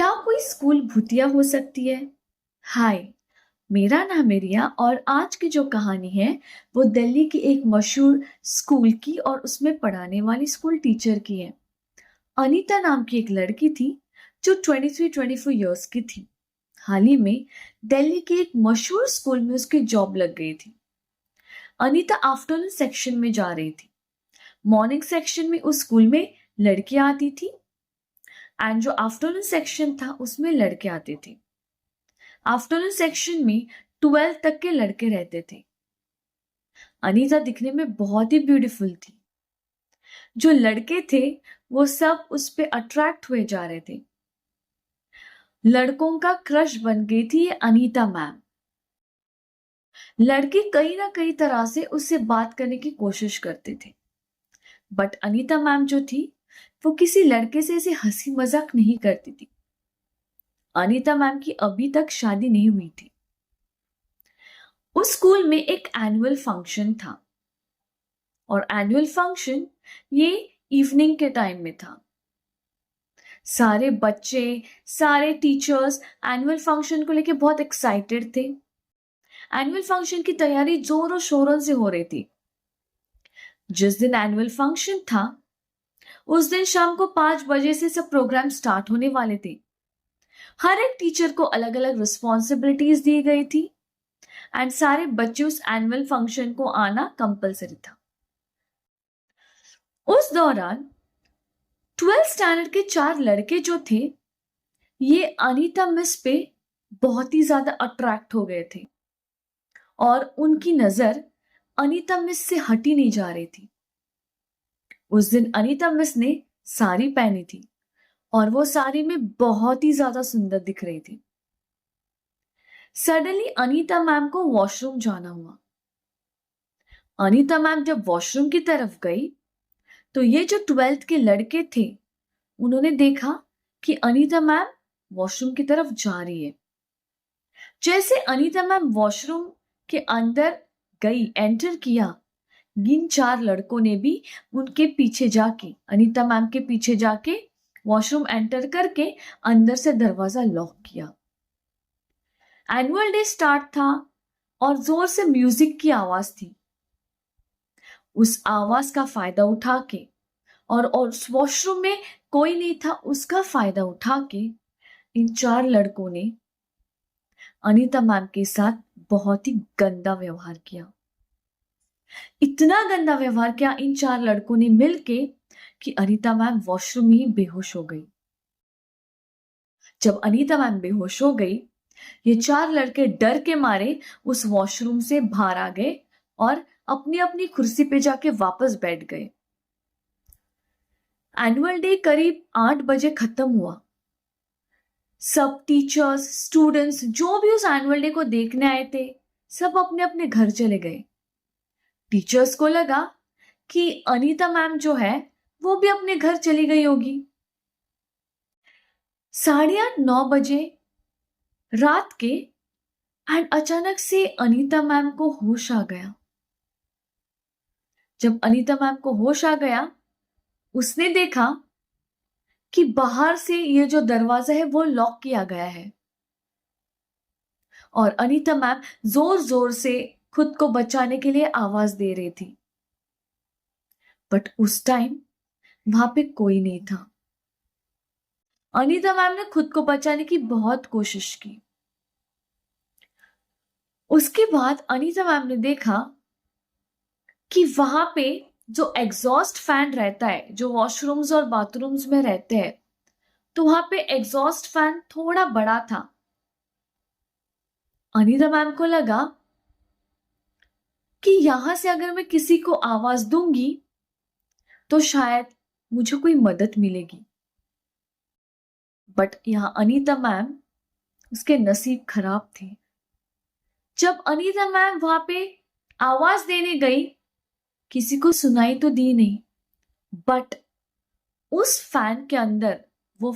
क्या कोई स्कूल भूतिया हो सकती है? हाय, मेरा नाम है रिया और आज की जो कहानी है वो दिल्ली की एक मशहूर स्कूल की और उसमें पढ़ाने वाली स्कूल टीचर की है। अनीता नाम की एक लड़की थी जो 23-24 इयर्स की थी। हाल ही में दिल्ली के एक मशहूर स्कूल में उसकी जॉब लग गई थी। अनीता आफ्टरनून सेक्शन में जा रही थी। मॉर्निंग सेक्शन में उस स्कूल में लड़कियां आती थी एंड जो आफ्टरनून सेक्शन था उसमें लड़के आते थे। आफ्टरनून सेक्शन में 12 तक के लड़के रहते थे। अनीता दिखने में बहुत ही ब्यूटीफुल थी। जो लड़के थे वो सब उस पे अट्रैक्ट हुए जा रहे थे। लड़कों का क्रश बन गई थी ये अनीता मैम। लड़के कहीं ना कहीं तरह से उससे बात करने की कोशिश करते थे, बट अनीता मैम जो थी वो किसी लड़के से ऐसे हंसी मजाक नहीं करती थी। अनीता मैम की अभी तक शादी नहीं हुई थी। उस स्कूल में एक एनुअल फंक्शन था और एनुअल फंक्शन ये इवनिंग के टाइम में था। सारे बच्चे, सारे टीचर्स एनुअल फंक्शन को लेके बहुत एक्साइटेड थे। एनुअल फंक्शन की तैयारी जोरों शोरों से हो रही थी। जिस दिन एनुअल फंक्शन था उस दिन शाम को 5 बजे से सब प्रोग्राम स्टार्ट होने वाले थे। हर एक टीचर को अलग अलग रिस्पॉन्सिबिलिटीज दी गई थी एंड सारे बच्चे उस एनुअल फंक्शन को आना कंपलसरी था। उस दौरान 12th स्टैंडर्ड के 4 लड़के जो थे ये अनीता मिस पे बहुत ही ज्यादा अट्रैक्ट हो गए थे और उनकी नजर अनीता मिस से हटी नहीं जा रही थी। उस दिन अनीता मिस ने साड़ी पहनी थी और वो साड़ी में बहुत ही ज्यादा सुंदर दिख रही थी। सडनली अनीता मैम को वॉशरूम जाना हुआ। अनीता मैम जब वॉशरूम की तरफ गई तो ये जो 12th के लड़के थे उन्होंने देखा कि अनीता मैम वॉशरूम की तरफ जा रही है। जैसे अनीता मैम वॉशरूम के अंदर गई, एंटर किया, इन 4 लड़कों ने भी उनके पीछे जाके, अनीता मैम के पीछे जाके वॉशरूम एंटर करके अंदर से दरवाजा लॉक किया। एनुअल डे स्टार्ट था और जोर से म्यूजिक की आवाज थी। उस आवाज का फायदा उठा के और उस वॉशरूम में कोई नहीं था, उसका फायदा उठा के इन 4 लड़कों ने अनीता मैम के साथ बहुत ही गंदा व्यवहार किया। इतना गंदा व्यवहार किया इन 4 लड़कों ने मिलके कि अनीता मैम वॉशरूम में ही बेहोश हो गई। जब अनीता मैम बेहोश हो गई ये 4 लड़के डर के मारे उस वॉशरूम से बाहर आ गए और अपनी अपनी कुर्सी पे जाके वापस बैठ गए। एनुअल डे करीब 8 बजे खत्म हुआ। सब टीचर्स, स्टूडेंट्स जो भी उस एनुअल डे को देखने आए थे सब अपने अपने घर चले गए। टीचर्स को लगा कि अनीता मैम जो है वो भी अपने घर चली गई होगी। 8:30-9 बजे रात के एंड अचानक से अनीता मैम को होश आ गया। जब अनीता मैम को होश आ गया उसने देखा कि बाहर से ये जो दरवाजा है वो लॉक किया गया है और अनीता मैम जोर जोर से खुद को बचाने के लिए आवाज दे रही थी, बट उस टाइम वहां पे कोई नहीं था। अनीता मैम ने खुद को बचाने की बहुत कोशिश की। उसके बाद अनीता मैम ने देखा कि वहां पे जो एग्जॉस्ट फैन रहता है, जो वॉशरूम्स और बाथरूम्स में रहते हैं, तो वहां पे एग्जॉस्ट फैन थोड़ा बड़ा था। अनीता मैम को लगा कि यहां से अगर मैं किसी को आवाज दूंगी तो शायद मुझे कोई मदद मिलेगी, बट यहां अनीता मैम, उसके नसीब खराब थे। जब अनीता मैम वहां पे आवाज देने गई किसी को सुनाई तो दी नहीं, बट उस फैन के अंदर, वो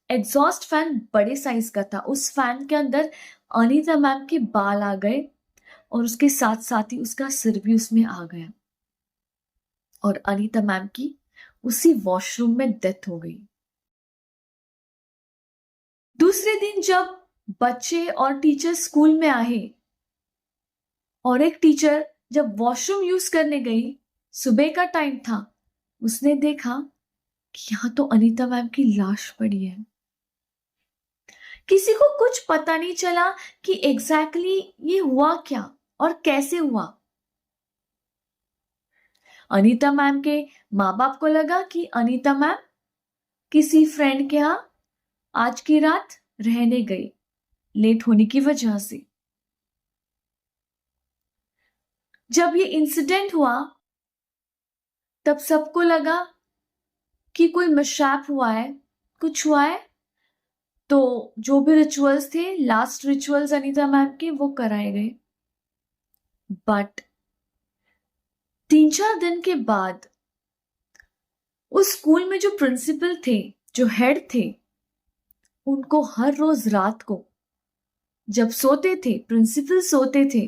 एग्जॉस्ट फैन बड़े साइज का था, उस फैन के अंदर अनीता मैम के बाल आ गए और उसके साथ साथ ही उसका सिर भी उसमें आ गया और अनीता मैम की उसी वॉशरूम में डेथ हो गई। दूसरे दिन जब बच्चे और टीचर स्कूल में आए और एक टीचर जब वॉशरूम यूज करने गई, सुबह का टाइम था, उसने देखा कि यहां तो अनीता मैम की लाश पड़ी है। किसी को कुछ पता नहीं चला कि एग्जैक्टली ये हुआ क्या और कैसे हुआ। अनीता मैम के माँ बाप को लगा कि अनीता मैम किसी फ्रेंड के यहां आज की रात रहने गई, लेट होने की वजह से। जब ये इंसिडेंट हुआ तब सबको लगा कि कोई मिसहैप हुआ है, कुछ हुआ है। तो जो भी रिचुअल्स थे, लास्ट रिचुअल्स अनीता मैम के, वो कराए गए। बट 3-4 दिन के बाद उस स्कूल में जो प्रिंसिपल थे, जो हेड थे, उनको हर रोज रात को जब सोते थे, प्रिंसिपल सोते थे,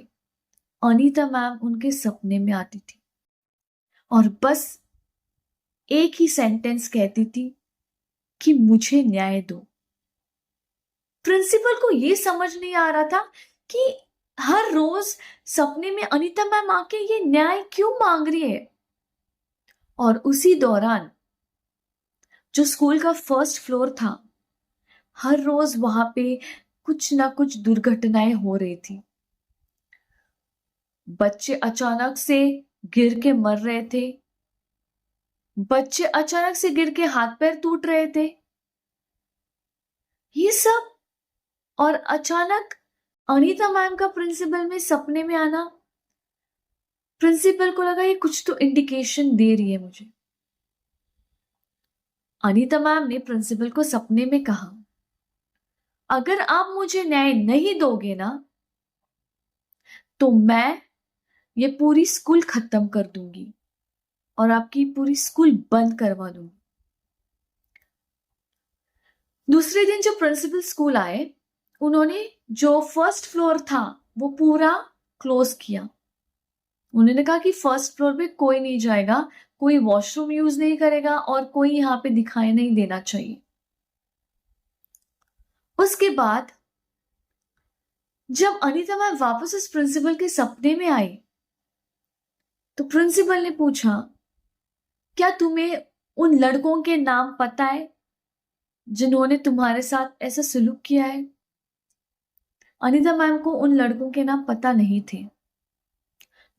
अनीता मैम उनके सपने में आती थी और बस एक ही सेंटेंस कहती थी कि मुझे न्याय दो। प्रिंसिपल को यह समझ नहीं आ रहा था कि हर रोज सपने में अनीता मैम आके ये न्याय क्यों मांग रही है। और उसी दौरान जो स्कूल का फर्स्ट फ्लोर था, हर रोज वहां पे कुछ ना कुछ दुर्घटनाएं हो रही थी। बच्चे अचानक से गिर के मर रहे थे, बच्चे अचानक से गिर के हाथ पैर टूट रहे थे, ये सब। और अचानक अनीता मैम का प्रिंसिपल में सपने में आना, प्रिंसिपल को लगा ये कुछ तो इंडिकेशन दे रही है मुझे। अनीता मैम ने प्रिंसिपल को सपने में कहा, अगर आप मुझे न्याय नहीं दोगे ना तो मैं ये पूरी स्कूल खत्म कर दूंगी और आपकी पूरी स्कूल बंद करवा दूंगी। दूसरे दिन जब प्रिंसिपल स्कूल आए, उन्होंने जो फर्स्ट फ्लोर था वो पूरा क्लोज किया। उन्होंने कहा कि फर्स्ट फ्लोर पे कोई नहीं जाएगा, कोई वॉशरूम यूज नहीं करेगा और कोई यहां पे दिखाई नहीं देना चाहिए। उसके बाद जब अनीता मैम वापस उस प्रिंसिपल के सपने में आई तो प्रिंसिपल ने पूछा, क्या तुम्हें उन लड़कों के नाम पता है जिन्होंने तुम्हारे साथ ऐसा सलूक किया है? अनीता मैम को उन लड़कों के नाम पता नहीं थे,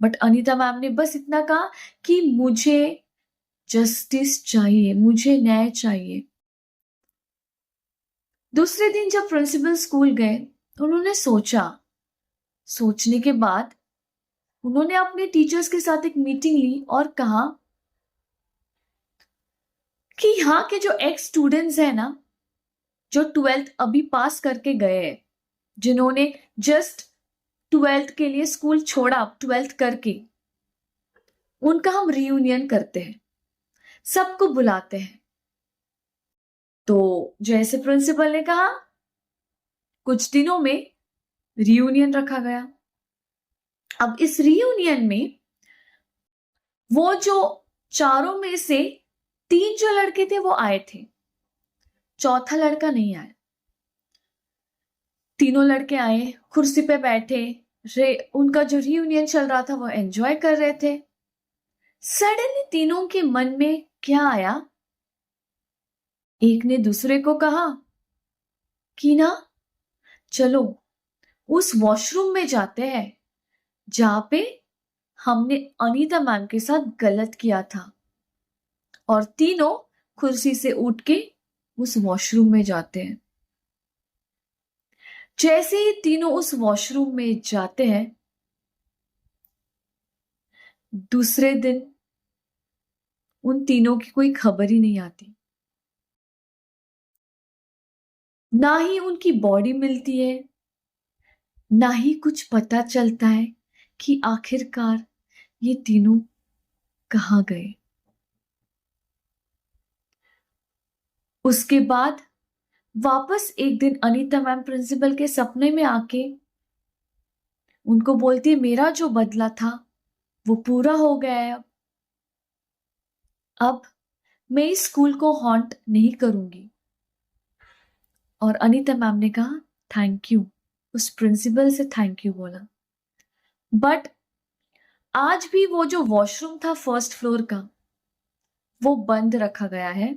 बट अनीता मैम ने बस इतना कहा कि मुझे जस्टिस चाहिए, मुझे न्याय चाहिए। दूसरे दिन जब प्रिंसिपल स्कूल गए, उन्होंने सोचने के बाद उन्होंने अपने टीचर्स के साथ एक मीटिंग ली और कहा कि यहाँ के जो एक्स स्टूडेंट्स हैं ना, जो 12th अभी पास करके गए हैं, जिन्होंने जस्ट 12th के लिए स्कूल छोड़ा 12th करके, उनका हम रियूनियन करते हैं, सबको बुलाते हैं। तो जैसे प्रिंसिपल ने कहा, कुछ दिनों में रियूनियन रखा गया। अब इस रियूनियन में वो जो चारों में से 3 जो लड़के थे वो आए थे, चौथा लड़का नहीं आया। तीनों लड़के आए, कुर्सी पे बैठे, उनका जो रियूनियन चल रहा था वो एंजॉय कर रहे थे। सडनली तीनों के मन में क्या आया, एक ने दूसरे को कहा कि ना चलो उस वॉशरूम में जाते हैं जहां पे हमने अनीता मैम के साथ गलत किया था। और तीनों कुर्सी से उठ के उस वॉशरूम में जाते हैं। जैसे ही तीनों उस वॉशरूम में जाते हैं, दूसरे दिन उन तीनों की कोई खबर ही नहीं आती, ना ही उनकी बॉडी मिलती है, ना ही कुछ पता चलता है कि आखिरकार ये तीनों कहां गए। उसके बाद वापस एक दिन अनीता मैम प्रिंसिपल के सपने में आके उनको बोलती है, मेरा जो बदला था वो पूरा हो गया है, अब मैं इस स्कूल को हॉन्ट नहीं करूंगी। और अनीता मैम ने कहा थैंक यू, उस प्रिंसिपल से थैंक यू बोला। बट आज भी वो जो वॉशरूम था फर्स्ट फ्लोर का, वो बंद रखा गया है।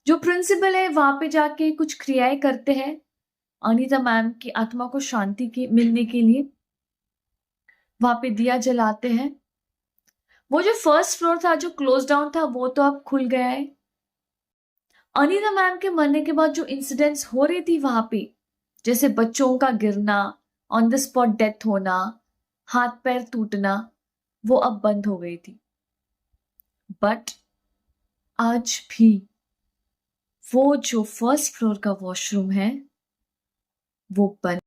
जो प्रिंसिपल है वहां पे जाके कुछ क्रियाएं करते हैं अनीता मैम की आत्मा को शांति की मिलने के लिए, वहां पे दिया जलाते हैं। वो जो फर्स्ट फ्लोर था जो क्लोज डाउन था वो तो अब खुल गया है। अनीता मैम के मरने के बाद जो इंसिडेंट्स हो रही थी वहां पे, जैसे बच्चों का गिरना, ऑन द स्पॉट डेथ होना, हाथ पैर टूटना, वो अब बंद हो गई थी। बट आज भी वो जो फर्स्ट फ्लोर का वॉशरूम है वो बंद